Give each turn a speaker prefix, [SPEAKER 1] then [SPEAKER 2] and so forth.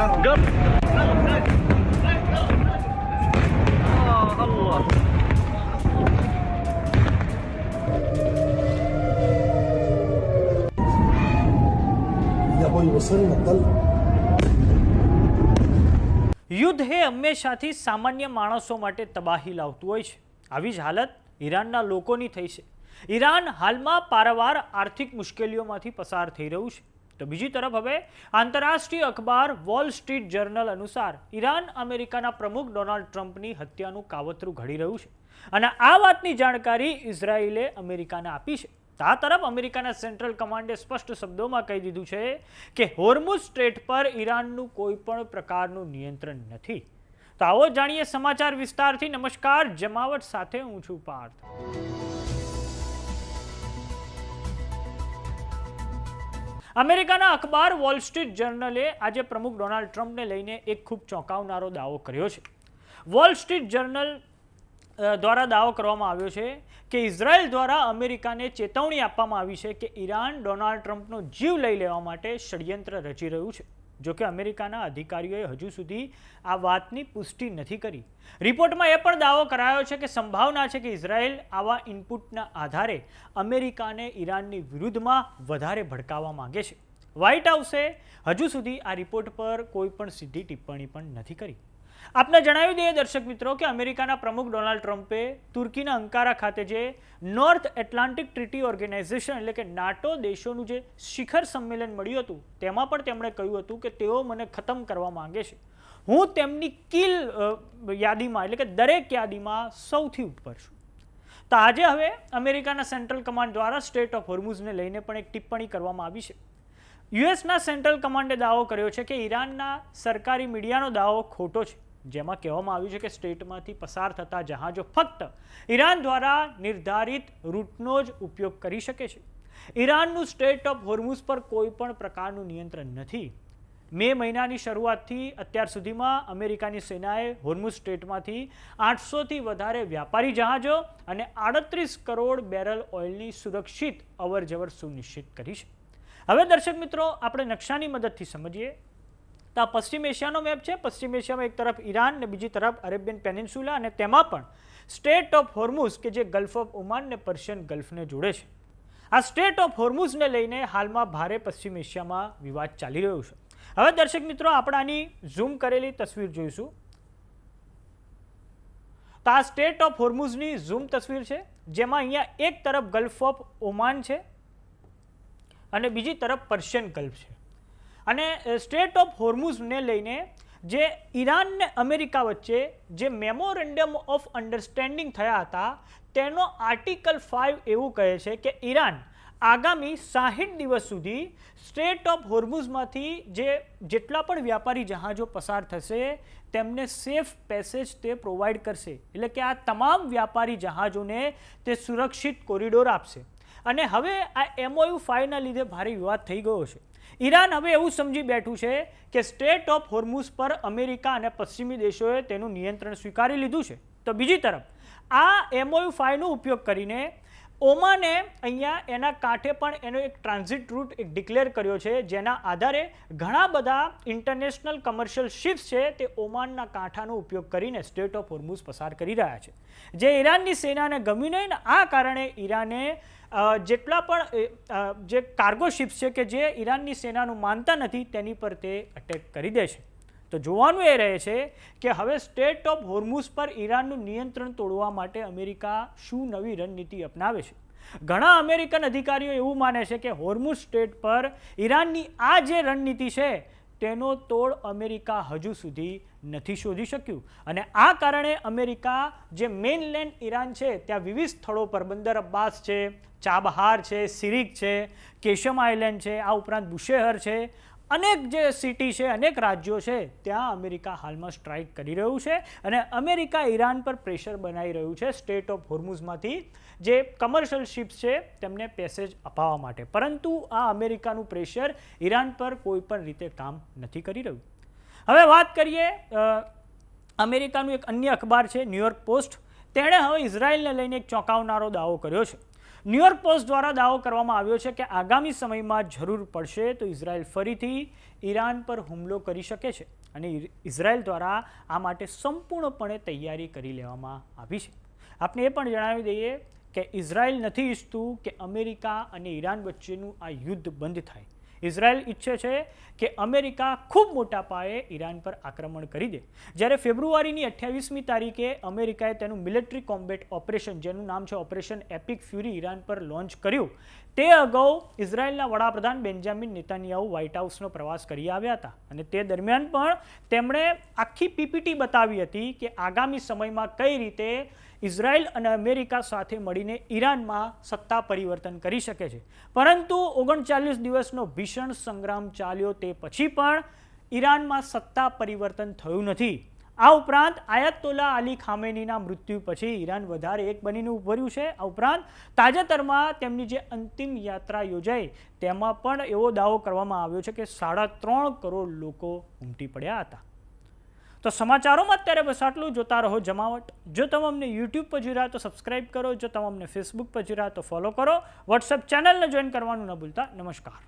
[SPEAKER 1] યુદ્ધ એ હંમેશાથી સામાન્ય માણસો માટે તબાહી લાવતું હોય છે. આવી જ હાલત ઈરાનના લોકોની થઈ છે. ઈરાન હાલમાં પારાવાર આર્થિક મુશ્કેલીઓમાંથી પસાર થઈ રહ્યું છે. તો બીજી તરફ હવે આંતરરાષ્ટ્રીય અખબાર વોલ સ્ટ્રીટ જર્નલ અનુસાર ઈરાન અમેરિકાના પ્રમુખ ડોનાલ્ડ ટ્રમ્પની હત્યાનું કાવતરું ઘડી રહ્યું છે અને આ વાતની જાણકારી ઇઝરાયેલે અમેરિકાને આપી છે. આ તરફ અમેરિકાના સેન્ટ્રલ કમાન્ડે સ્પષ્ટ શબ્દોમાં કહી દીધું છે કે હોર્મુઝ સ્ટ્રેટ પર ઈરાનનું કોઈ પણ પ્રકારનું નિયંત્રણ નથી. તો આવો જાણીએ સમાચાર વિસ્તારથી. નમસ્કાર, જમાવટ સાથે હું છું પાર્થ. અમેરિકાના અખબાર વોલ સ્ટ્રીટ જર્નલે આજે પ્રમુખ ડોનાલ્ડ ટ્રમ્પને લઈને એક ખૂબ ચોંકાવનારો દાવો કર્યો છે. વોલ સ્ટ્રીટ જર્નલ દ્વારા દાવો કરવામાં આવ્યો છે કે ઇઝરાયલ દ્વારા અમેરિકાને ચેતવણી આપવામાં આવી છે કે ઈરાન ડોનાલ્ડ ટ્રમ્પનો જીવ લઈ લેવા માટે ષડયંત્ર રચી રહ્યું છે. જોકે અમેરિકાના અધિકારીઓએ હજુ સુધી આ વાતની પુષ્ટિ નથી કરી. રિપોર્ટમાં એ પણ દાવો કરાયો છે કે સંભાવના છે કે ઇઝરાયલ આવા ઇનપુટના આધારે અમેરિકાને ઈરાનની વિરુદ્ધમાં વધારે ભડકાવવા માંગે છે. વ્હાઇટ હાઉસે હજુ સુધી આ રિપોર્ટ પર કોઈ પણ સીધી ટિપ્પણી પણ નથી કરી. આપને જણાવી દઈએ દર્શક મિત્રો કે અમેરિકાના પ્રમુખ ડોનાલ્ડ ટ્રમ્પે તુર્કીના અંકારા ખાતે જે નોર્થ એટલાન્ટિક ટ્રીટી ઓર્ગેનાઇઝેશન એટલે કે નાટો દેશોનું જે શિખર સંમેલન મળ્યું હતું તેમાં પણ તેમણે કહ્યું હતું કે તેઓ મને ખતમ કરવા માંગે છે. હું તેમની કિલ યાદીમાં એટલે કે દરેક યાદીમાં સૌથી ઉપર છું. તો આજે હવે અમેરિકાના સેન્ટ્રલ કમાન્ડ દ્વારા સ્ટેટ ઓફ હોર્મુઝને લઈને પણ એક ટિપ્પણી કરવામાં આવી છે. યુએસના સેન્ટ્રલ કમાન્ડે દાવો કર્યો છે કે ઈરાનના સરકારી મીડિયાનો દાવો ખોટો છે, જેમાં કહેવામાં આવ્યું છે કે સ્ટેટમાંથી પસાર થતા જહાજો ફક્ત ઈરાન દ્વારા નિર્ધારિત રૂટનો જ ઉપયોગ કરી શકે છે. ઈરાનનું સ્ટેટ ઓફ હોર્મુઝ પર કોઈ પણ પ્રકારનું નિયંત્રણ નથી. મે મહિનાની શરૂઆતથી અત્યાર સુધીમાં અમેરિકાની સેનાએ હોર્મુઝ સ્ટેટમાંથી 800થી વધારે વ્યાપારી જહાજો અને 38 કરોડ બેરલ ઓઇલની સુરક્ષિત અવરજવર સુનિશ્ચિત કરી છે. હવે દર્શક મિત્રો, આપણે નકશાની મદદથી સમજીએ તો આ પશ્ચિમ એશિયાનો મેપ છે. પશ્ચિમ એશિયામાં એક તરફ ઈરાન ને બીજી તરફ અરેબિયન પેનિન્સ્યુલા અને તેમાં પણ સ્ટેટ ઓફ હોર્મુઝ કે જે ગલ્ફ ઓફ ઓમાન ને પર્શિયન ગલ્ફને જોડે છે. આ સ્ટેટ ઓફ હોર્મુઝને લઈને હાલમાં ભારે પશ્ચિમ એશિયામાં વિવાદ ચાલી રહ્યો છે. હવે દર્શક મિત્રો, આપણે આની ઝૂમ કરેલી તસવીર જોઈશું. તો આ સ્ટેટ ઓફ હોર્મુઝની ઝૂમ તસવીર છે, જેમાં અહીંયા એક તરફ ગલ્ફ ઓફ ઓમાન છે અને બીજી તરફ પર્શિયન ગલ્ફ છે. અને સ્ટેટ ઓફ હોર્મુઝને લઈને જે ઈરાન ને અમેરિકા વચ્ચે જે મેમોરેન્ડમ ઓફ અન્ડરસ્ટેન્ડિંગ થયા હતા તેનો આર્ટિકલ 5 એવું કહે છે કે ઈરાન આગામી 60 દિવસ સુધી સ્ટેટ ઓફ હોર્મુઝમાંથી જેટલા પણ વ્યાપારી જહાજો પસાર થશે તેમને સેફ પેસેજ તે પ્રોવાઈડ કરશે. એટલે કે આ તમામ વ્યાપારી જહાજોને તે સુરક્ષિત કોરિડોર આપશે. અને હવે આ MOU 5ના લીધે ભારે વિવાદ થઈ ગયો છે. ઈરાન હવે એવું સમજી બેઠું છે કે સ્ટેટ ઓફ હોર્મુઝ પર અમેરિકા અને પશ્ચિમી દેશોએ તેનું નિયંત્રણ સ્વીકારી લીધું છે. તો બીજી તરફ આ MOU 5નો ઉપયોગ કરીને ઓમાને અહીંયા એના કાંઠે પણ એનો એક ટ્રાન્ઝિટ રૂટ એક ડિક્લેર કર્યો છે, જેના આધારે ઘણા બધા ઇન્ટરનેશનલ કમર્શિયલ શિપ્સ છે તે ઓમાનના કાંઠાનો ઉપયોગ કરીને સ્ટેટ ઓફ હોર્મુઝ પસાર કરી રહ્યા છે, જે ઈરાનની સેનાને ગમ્યું નહીં. ને આ કારણે ઈરાને જેટલા પણ જે કાર્ગો શિપ્સ છે કે જે ઈરાનની સેનાનું માનતા નથી તેની પર તે અટેક કરી દે છે. તો જોવાનું એ રહે છે કે હવે સ્ટેટ ઓફ હોર્મુઝ પર ઈરાનનું નિયંત્રણ તોડવા માટે અમેરિકા શું નવી રણનીતિ અપનાવે છે. ઘણા અમેરિકન અધિકારીઓ એવું માને છે કે હોર્મુઝ સ્ટેટ પર ઈરાનની આ જે રણનીતિ છે તેનો તોડ અમેરિકા હજુ સુધી નથી શોધી શક્યું. અને આ કારણે અમેરિકા જે મેઇનલેન્ડ ઈરાન છે ત્યાં વિવિધ સ્થળો પર બંદર અબ્બાસ છે, ચાબહાર છે, સિરિક છે, કેશમ આઇલેન્ડ છે, આ ઉપરાંત બુશેહર છે, અનેક જે સિટી છે, અનેક રાજ્યો છે, ત્યાં અમેરિકા હાલમાં સ્ટ્રાઇક કરી રહ્યું છે. અને અમેરિકા ઈરાન પર પ્રેશર બનાવી રહ્યું છે સ્ટેટ ઓફ હોર્મુઝમાંથી જે કમર્શિયલ શિપ્સ છે તેમને પેસેજ અપાવવા માટે. પરંતુ આ અમેરિકાનું પ્રેશર ઈરાન પર કોઈ પણ રીતે કામ નથી કરી રહ્યું. હવે વાત કરીએ અમેરિકાનું એક અન્ય અખબાર છે ન્યૂયોર્ક પોસ્ટ. તેણે હવે ઇઝરાયલને લઈને એક ચોંકાવનારો દાવો કર્યો છે. ન્યૂયોર્ક પોસ્ટ દ્વારા દાવો કરવામાં આવ્યો છે કે આગામી સમયમાં જરૂર પડશે તો ઇઝરાયલ ફરીથી ઈરાન પર હુમલો કરી શકે છે અને ઇઝરાયલ દ્વારા આ માટે સંપૂર્ણપણે તૈયારી કરી લેવામાં આવી છે. આપને એ પણ જણાવી દઈએ કે ઇઝરાયલ નથી ઈચ્છતું કે અમેરિકા અને ઈરાન વચ્ચેનું આ યુદ્ધ બંધ થાય. ઇઝરાયલ ઈચ્છે છે કે અમેરિકા ખૂબ મોટા પાયે ઈરાન પર આક્રમણ કરી દે. જ્યારે ફેબ્રુઆરીની 28મી તારીખે અમેરિકાએ તેનું મિલિટરી કોમ્બેટ ઓપરેશન, જેનું નામ છે ઓપરેશન એપિક ફ્યુરી, ઈરાન પર લોન્ચ કર્યું. તે અગાઉ ઇઝરાયલના વડાપ્રધાન બેન્જામિન નેતાન્યાહુ વ્હાઇટ હાઉસનો પ્રવાસ કરી આવ્યા હતા અને તે દરમિયાન પણ તેમણે આખી પીપીટી બતાવી હતી કે આગામી સમયમાં કઈ રીતે ઇઝરાયલ અને અમેરિકા સાથે મળીને ઈરાનમાં સત્તા પરિવર્તન કરી શકે છે. પરંતુ 39 દિવસનો ભીષણ સંગ્રામ ચાલ્યો તે પછી પણ ઈરાનમાં સત્તા પરિવર્તન થયું નથી. આ ઉપરાંત આયતોલા અલી ખામેનીના મૃત્યુ પછી ઈરાન વધારે એક બનીને ઉભર્યું છે. આ ઉપરાંત તાજેતરમાં તેમની જે અંતિમ યાત્રા યોજાઈ તેમાં પણ એવો દાવો કરવામાં આવ્યો છે કે 3.5 કરોડ લોકો ઉમટી પડ્યા હતા. તો સમાચારોમાં અત્યારે બસ આટલું. જોતા રહો જમાવટ. જો તમે અમને યુટ્યુબ પર જોઈ રહ્યા તો સબસ્ક્રાઇબ કરો, જો તમે અમને ફેસબુક પર જોઈ રહ્યા તો ફોલો કરો, વોટ્સએપ ચેનલને જોઈન કરવાનું ન ભૂલતા. નમસ્કાર.